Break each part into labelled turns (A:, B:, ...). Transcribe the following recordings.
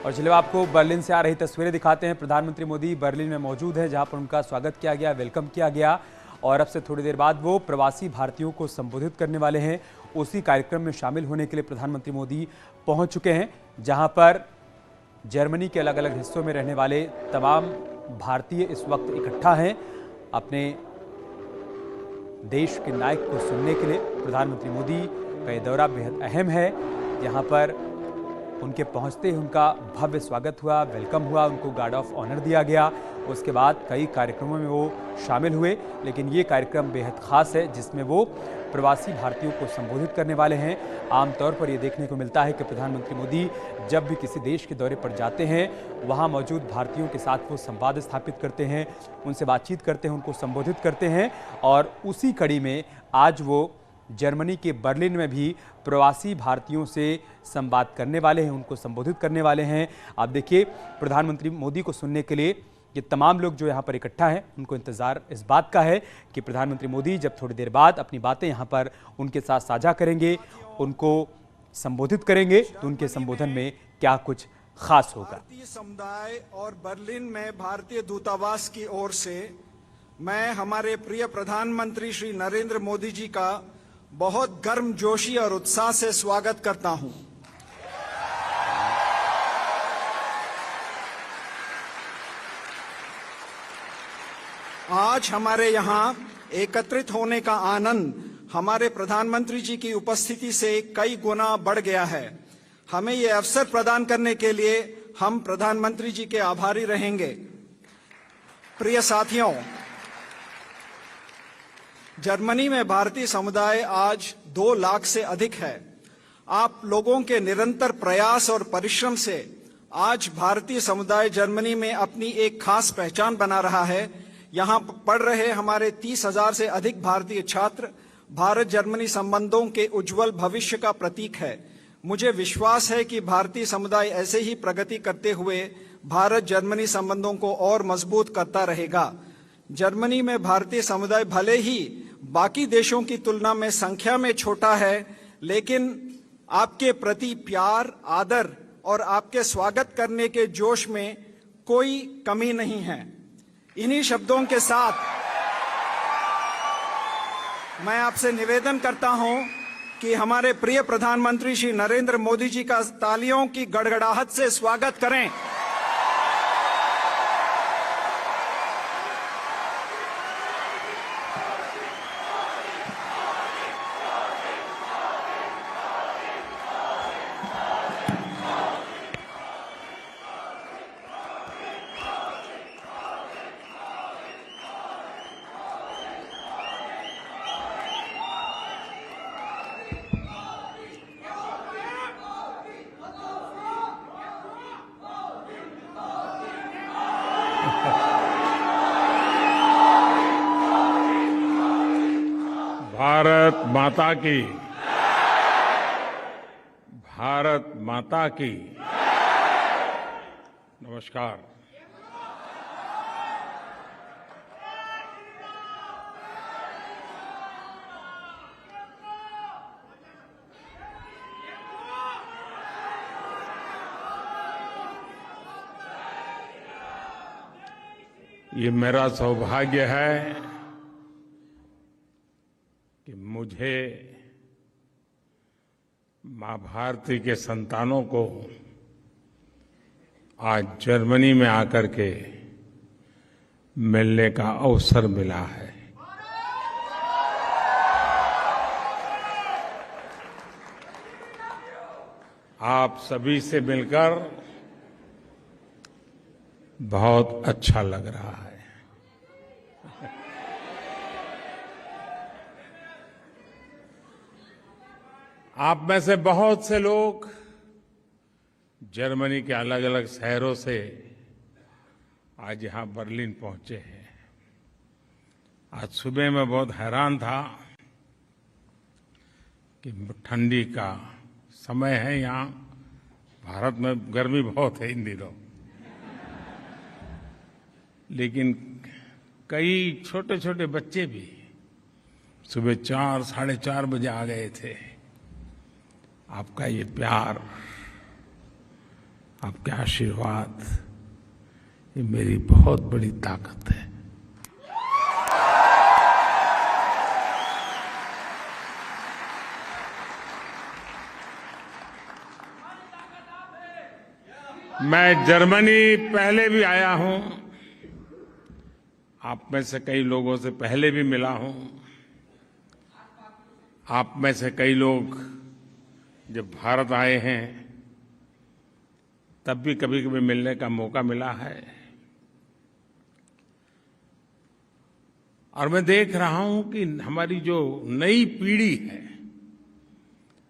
A: और चलिए आपको बर्लिन से आ रही तस्वीरें दिखाते हैं। प्रधानमंत्री मोदी बर्लिन में मौजूद हैं, जहां पर उनका स्वागत किया गया, वेलकम किया गया और अब से थोड़ी देर बाद वो प्रवासी भारतीयों को संबोधित करने वाले हैं। उसी कार्यक्रम में शामिल होने के लिए प्रधानमंत्री मोदी पहुंच चुके हैं, जहां पर जर्मनी के अलग अलग हिस्सों में रहने वाले तमाम भारतीय इस वक्त इकट्ठा हैं अपने देश के नायक को सुनने के लिए। प्रधानमंत्री मोदी का ये दौरा बेहद अहम है। यहाँ पर उनके पहुँचते ही उनका भव्य स्वागत हुआ, वेलकम हुआ, उनको गार्ड ऑफ ऑनर दिया गया। उसके बाद कई कार्यक्रमों में वो शामिल हुए, लेकिन ये कार्यक्रम बेहद ख़ास है जिसमें वो प्रवासी भारतीयों को संबोधित करने वाले हैं। आमतौर पर ये देखने को मिलता है कि प्रधानमंत्री मोदी जब भी किसी देश के दौरे पर जाते हैं, वहाँ मौजूद भारतीयों के साथ वो संवाद स्थापित करते हैं, उनसे बातचीत करते हैं, उनको संबोधित करते हैं। और उसी कड़ी में आज वो जर्मनी के बर्लिन में भी प्रवासी भारतीयों से संवाद करने वाले हैं, उनको संबोधित करने वाले हैं। आप देखिए, प्रधानमंत्री मोदी को सुनने के लिए ये तमाम लोग जो यहाँ पर इकट्ठा हैं, उनको इंतज़ार इस बात का है कि प्रधानमंत्री मोदी जब थोड़ी देर बाद अपनी बातें यहाँ पर उनके साथ साझा करेंगे, उनको संबोधित करेंगे, तो उनके संबोधन में क्या कुछ खास होगा।
B: भारतीय समुदाय और बर्लिन में भारतीय दूतावास की ओर से मैं हमारे प्रिय प्रधानमंत्री श्री नरेंद्र मोदी जी का बहुत गर्मजोशी और उत्साह से स्वागत करता हूं। आज हमारे यहां एकत्रित होने का आनंद हमारे प्रधानमंत्री जी की उपस्थिति से कई गुना बढ़ गया है। हमें ये अवसर प्रदान करने के लिए हम प्रधानमंत्री जी के आभारी रहेंगे। प्रिय साथियों, जर्मनी में भारतीय समुदाय आज 2 लाख से अधिक है। आप लोगों के निरंतर प्रयास और परिश्रम से आज भारतीय समुदाय जर्मनी में अपनी एक खास पहचान बना रहा है। यहाँ पढ़ रहे हमारे 30,000 से अधिक भारतीय छात्र भारत जर्मनी संबंधों के उज्जवल भविष्य का प्रतीक है। मुझे विश्वास है कि भारतीय समुदाय ऐसे ही प्रगति करते हुए भारत जर्मनी संबंधों को और मजबूत करता रहेगा। जर्मनी में भारतीय समुदाय भले ही बाकी देशों की तुलना में संख्या में छोटा है, लेकिन आपके प्रति प्यार, आदर और आपके स्वागत करने के जोश में कोई कमी नहीं है। इन्हीं शब्दों के साथ मैं आपसे निवेदन करता हूं कि हमारे प्रिय प्रधानमंत्री श्री नरेंद्र मोदी जी का तालियों की गड़गड़ाहट से स्वागत करें।
C: भारत माता की, भारत माता की। नमस्कार। ये मेरा सौभाग्य है कि मुझे मां भारती के संतानों को आज जर्मनी में आकर के मिलने का अवसर मिला है। आप सभी से मिलकर बहुत अच्छा लग रहा है। आप में से बहुत से लोग जर्मनी के अलग अलग शहरों से आज यहां बर्लिन पहुंचे हैं। आज सुबह मैं बहुत हैरान था कि ठंडी का समय है, यहाँ भारत में गर्मी बहुत है इन दिनों, लेकिन कई छोटे छोटे बच्चे भी सुबह 4, साढ़े 4 बजे आ गए थे। आपका ये प्यार, आपके आशीर्वाद, ये मेरी बहुत बड़ी ताकत है। मैं जर्मनी पहले भी आया हूं, आप में से कई लोगों से पहले भी मिला हूं। आप में से कई लोग जब भारत आए हैं तब भी कभी कभी मिलने का मौका मिला है। और मैं देख रहा हूं कि हमारी जो नई पीढ़ी है,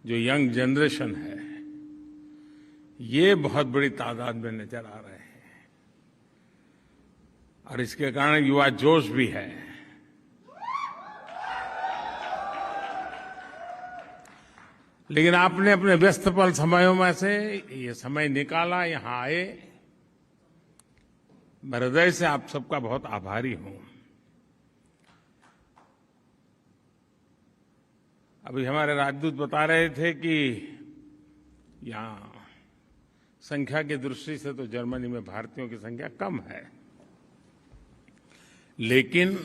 C: जो यंग जनरेशन है, ये बहुत बड़ी तादाद में नजर आ रहे हैं और इसके कारण युवा जोश भी है। लेकिन आपने अपने व्यस्त पल समयों में से ये समय निकाला, यहां आए। मैं हृदय से आप सबका बहुत आभारी हूं। अभी हमारे राजदूत बता रहे थे कि यहां संख्या की दृष्टि से तो जर्मनी में भारतीयों की संख्या कम है, लेकिन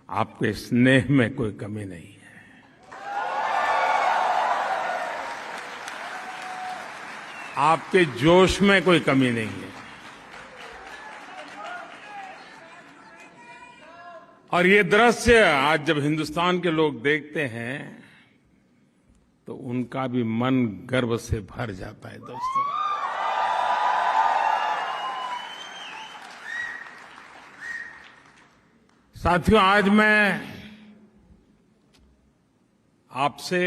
C: आपके स्नेह में कोई कमी नहीं है। आपके जोश में कोई कमी नहीं है। और ये दृश्य आज जब हिंदुस्तान के लोग देखते हैं तो उनका भी मन गर्व से भर जाता है। दोस्तों, साथियों, आज मैं आपसे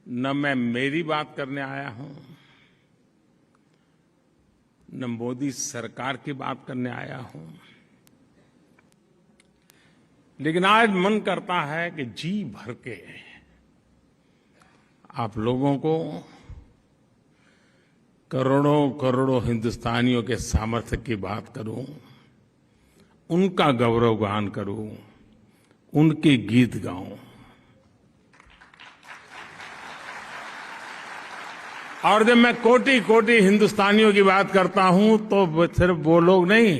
C: न मैं मेरी बात करने आया हूं, न मोदी सरकार की बात करने आया हूं, लेकिन आज मन करता है कि जी भर के आप लोगों को, करोड़ों करोड़ों हिंदुस्तानियों के सामर्थ्य की बात करूं, उनका गौरवगान करूं, उनके गीत गाऊं। और जब मैं कोटि कोटि हिंदुस्तानियों की बात करता हूं तो सिर्फ वो लोग नहीं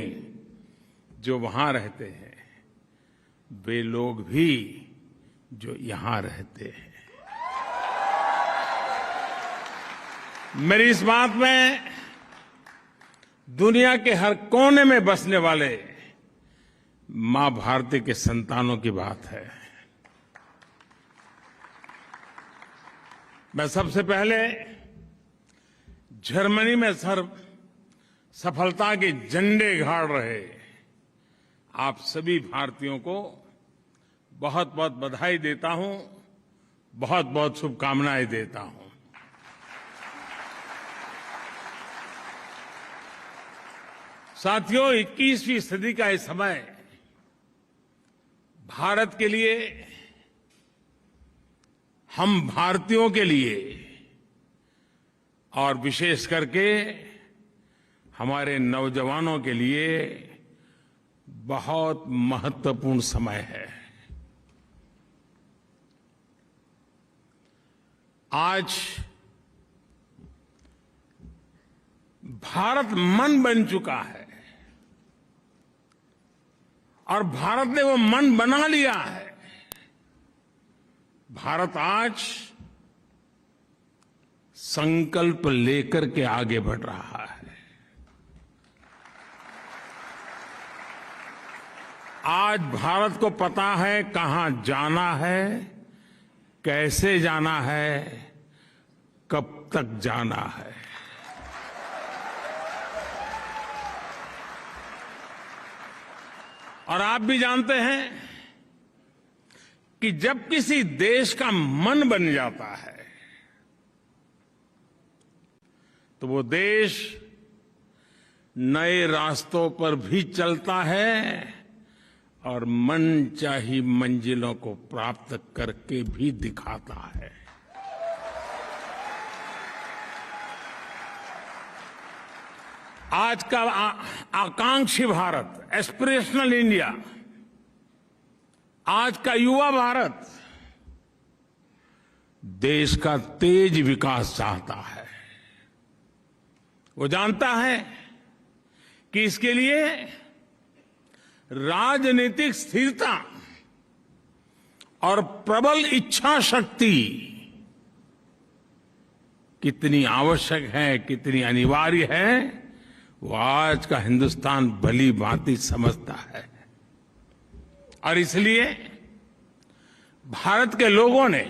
C: जो वहां रहते हैं, वे लोग भी जो यहां रहते हैं। मेरी इस बात में दुनिया के हर कोने में बसने वाले मां भारती के संतानों की बात है। मैं सबसे पहले जर्मनी में सफलता के झंडे गाड़ रहे आप सभी भारतीयों को बहुत बहुत बधाई देता हूं, बहुत बहुत शुभकामनाएं देता हूं। साथियों, 21वीं सदी का ये समय भारत के लिए, हम भारतीयों के लिए और विशेष करके हमारे नौजवानों के लिए बहुत महत्वपूर्ण समय है। आज भारत मन बन चुका है और भारत ने वो मन बना लिया है। भारत आज संकल्प लेकर के आगे बढ़ रहा है। आज भारत को पता है कहां जाना है, कैसे जाना है, कब तक जाना है। और आप भी जानते हैं कि जब किसी देश का मन बन जाता है तो वो देश नए रास्तों पर भी चलता है और मनचाही मंजिलों को प्राप्त करके भी दिखाता है। आज का आकांक्षी भारत, एस्पिरेशनल इंडिया, आज का युवा भारत देश का तेज विकास चाहता है। वो जानता है कि इसके लिए राजनीतिक स्थिरता और प्रबल इच्छा शक्ति कितनी आवश्यक है, कितनी अनिवार्य है, वो आज का हिंदुस्तान भली भांति समझता है। और इसलिए भारत के लोगों ने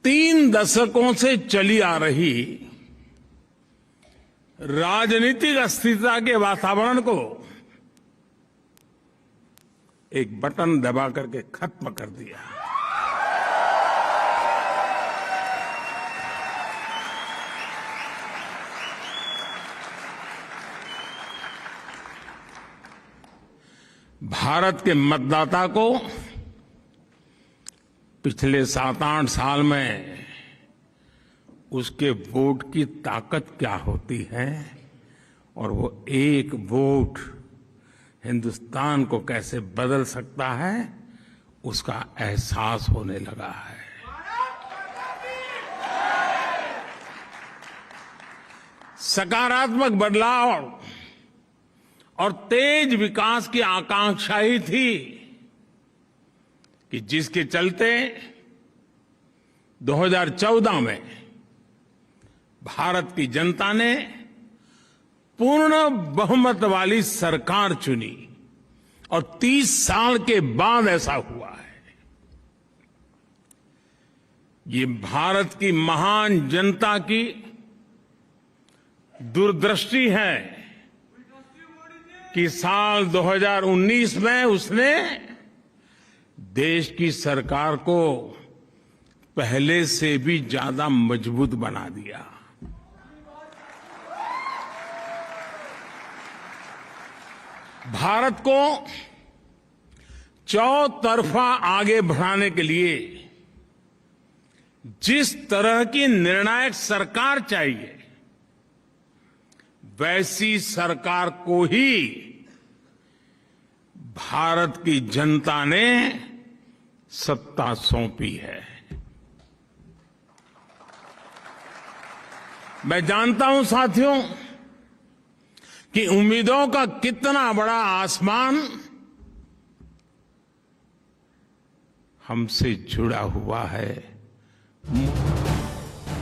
C: 3 दशकों से चली आ रही राजनीतिक अस्थिरता के वातावरण को एक बटन दबा करके खत्म कर दिया। भारत के मतदाता को पिछले 7-8 साल में उसके वोट की ताकत क्या होती है और वो एक वोट हिंदुस्तान को कैसे बदल सकता है, उसका एहसास होने लगा है। सकारात्मक बदलाव और तेज विकास की आकांक्षा ही थी कि जिसके चलते 2014 में भारत की जनता ने पूर्ण बहुमत वाली सरकार चुनी और 30 साल के बाद ऐसा हुआ है। ये भारत की महान जनता की दूरदृष्टि है कि साल 2019 में उसने देश की सरकार को पहले से भी ज्यादा मजबूत बना दिया। भारत को चौतरफा आगे बढ़ाने के लिए जिस तरह की निर्णायक सरकार चाहिए, वैसी सरकार को ही भारत की जनता ने सत्ता सौंपी है। मैं जानता हूं साथियों कि उम्मीदों का कितना बड़ा आसमान हमसे जुड़ा हुआ है।